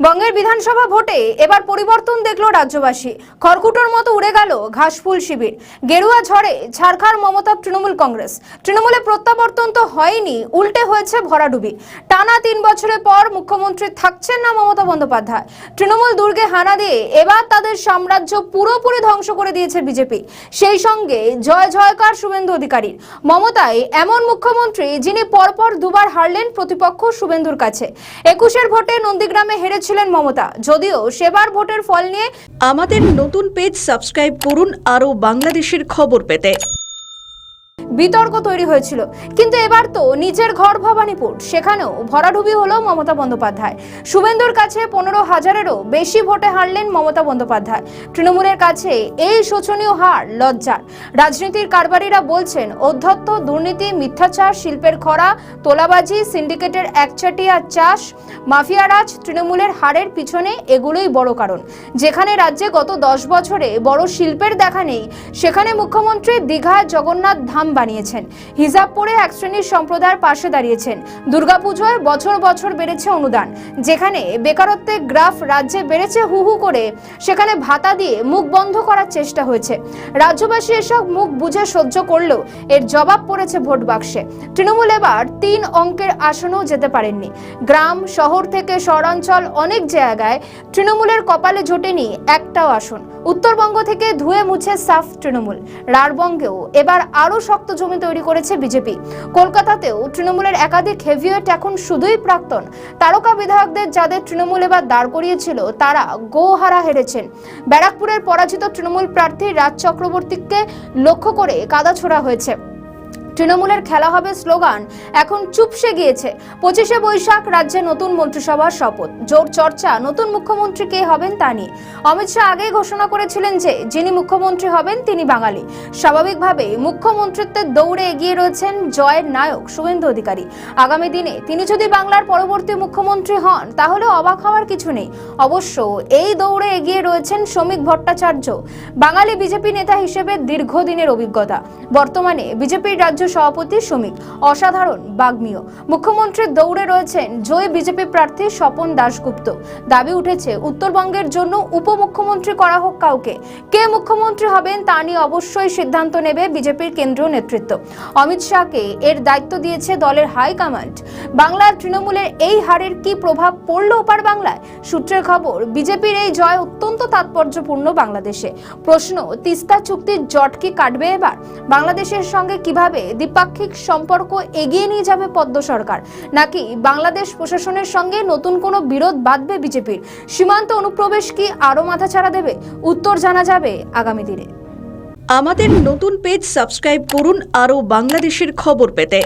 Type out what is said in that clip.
বঙ্গের বিধানসভা ভোটে এবার পরিবর্তন দেখল রাজ্যবাসী। খড়কুটোর মতো উড়ে গেল ঘাসফুল শিবির। গেরুয়া ঝড়ে ছারখার মমতা তৃণমূল কংগ্রেস। তৃণমূলে প্রত্যাবর্তন তো হয়নি, উল্টে হয়েছে ভরাডুবি। টানা 3 বছরের পর মুখ্যমন্ত্রী থাকছেন না মমতা বন্দ্যোপাধ্যায়। তৃণমূল দুর্গে হানা দিয়ে এবার তাদের সাম্রাজ্য পুরোপুরি ধ্বংস করে দিয়েছে বিজেপি। সেই সঙ্গে জয় জয়কার শুভেন্দু অধিকারীর। মমতাই এমন মুখ্যমন্ত্রী যিনি পরপর দুবার হারলেন প্রতিপক্ষ শুভেন্দুর কাছে। 21-এর ভোটে নন্দীগ্রামে হেরেছিলেন মমতা, যদিও সেবার ভোটের ফল নিয়ে আমাদের নতুন পেজ সাবস্ক্রাইব করুন আরও বাংলাদেশের খবর পেতে। বিতর্ক তৈরি হয়েছিল, কিন্তু এবার তো নিজের ঘর ভবানীপুর, সেখানেও ভরাডুবি হলো মমতা বন্দ্যোপাধ্যায়। শুভেন্দুর কাছে 15,000-এরও বেশি ভোটে হারলেন মমতা বন্দ্যোপাধ্যায়। তৃণমূলের কাছে এই শোচনীয় হার লজ্জার। রাজনীতির কারবারিরা বলছেন অধ্যত্ত, দুর্নীতি, মিথ্যাচার, শিল্পের খরা, তোলাবাজি, সিন্ডিকেটের একচাটিয়া চাষ, মাফিয়ারাজ তৃণমূলের হারের পিছনে এগুলোই বড় কারণ। যেখানে রাজ্যে গত 10 বছরে বড় শিল্পের দেখা নেই, সেখানে মুখ্যমন্ত্রী দীঘায় জগন্নাথ ধাম বানিয়েছেন, হিজাব পরে এক শ্রেণীর সম্প্রদায়ের পাশে দাঁড়িয়েছেন। দুর্গাপুজোয় বছর বছর বেড়েছে অনুদান। যেখানে বেকারত্বের গ্রাফ রাজ্যে বেড়েছে হু হু করে, সেখানে ভাতা দিয়ে মুখ বন্ধ করার চেষ্টা হয়েছে। রাজ্যবাসী এসব মুখ বুঝে সহ্য করলেও এর জবাব পড়েছে ভোট বাক্সে। তৃণমূল এবার 3 অঙ্কের আসনেও যেতে পারেননি। গ্রাম শহর থেকে শহরাঞ্চল অনেক জায়গায় তৃণমূলের কপালে জোটেনি একটাও আসন। উত্তরবঙ্গ থেকে ধুয়ে মুছে সাফ তৃণমূল। রাঢ়বঙ্গেও এবার আরো শক্ত জমি তৈরি করেছে বিজেপি। কলকাতাতেও তৃণমূলের একাধিক হেভিওয়েট এখন শুধুই প্রাক্তন তারকা বিধায়কদের, যাদের তৃণমূল এবার দাঁড় করিয়েছিল, তারা গোহারা হেরেছেন। ব্যারাকপুরের পরাজিত তৃণমূল প্রার্থী রাজ চক্রবর্তীকে লক্ষ্য করে কাদা ছোড়া হয়েছে। তৃণমূলের খেলা হবে স্লোগান এখন চুপসে গিয়েছে। 25শে বৈশাখ রাজ্যে নতুন মন্ত্রিসভার শপথ, জোর চর্চা নতুন মুখ্যমন্ত্রী কে হবেন তা নিয়ে। অমিত শাহ আগেই ঘোষণা করেছিলেন যে যিনি মুখ্যমন্ত্রী হবেন তিনি বাঙালি। স্বাভাবিকভাবে মুখ্যমন্ত্রিত্বের দৌড়ে এগিয়ে রয়েছেন জয়ের নায়ক শুভেন্দু অধিকারী। আগামী দিনে তিনি যদি বাংলার পরবর্তী মুখ্যমন্ত্রী হন, তাহলে অবাক হওয়ার কিছু নেই। অবশ্য এই দৌড়ে এগিয়ে রয়েছেন শ্রমিক ভট্টাচার্য, বাঙালি বিজেপি নেতা হিসেবে দীর্ঘদিনের অভিজ্ঞতা। বর্তমানে বিজেপির রাজ্য সভাপতি শ্রমিক, অসাধারণ বাগ্মীয়। মুখ্যমন্ত্রীর দৌড়ে রয়েছেন জয়ী বিজেপি প্রার্থী স্বপন দাশগুপ্ত। দাবি উঠেছে উত্তরবঙ্গের জন্য উপমুখ্যমন্ত্রী করা হোক কাউকে। কে মুখ্যমন্ত্রী হবেন তা নিয়ে অবশ্যই সিদ্ধান্ত নেবে বিজেপির কেন্দ্রীয় নেতৃত্ব। অমিত শাহকে এর দায়িত্ব দিয়েছে দলের হাইকমান্ড। বাংলার তৃণমূলের এই হারের কি প্রভাব পড়ল ওপার বাংলায়? সূত্রের খবর, বিজেপির এই জয় অত্যন্ত তাৎপর্যপূর্ণ বাংলাদেশে। প্রশ্ন, তিস্তা চুক্তির জট কি কাটবে এবার? বাংলাদেশের সঙ্গে কিভাবে দ্বিপাক্ষিক সম্পর্ক এগিয়ে নিয়ে যাবে পদ্ম সরকার? নাকি বাংলাদেশ প্রশাসনের সঙ্গে নতুন কোনো বিরোধ বাঁধবে বিজেপির? সীমান্ত অনুপ্রবেশ কি আরো মাথাচাড়া দেবে? উত্তর জানা যাবে আগামী দিনে। আমাদের নতুন পেজ সাবস্ক্রাইব করুন আরও বাংলাদেশের খবর পেতে।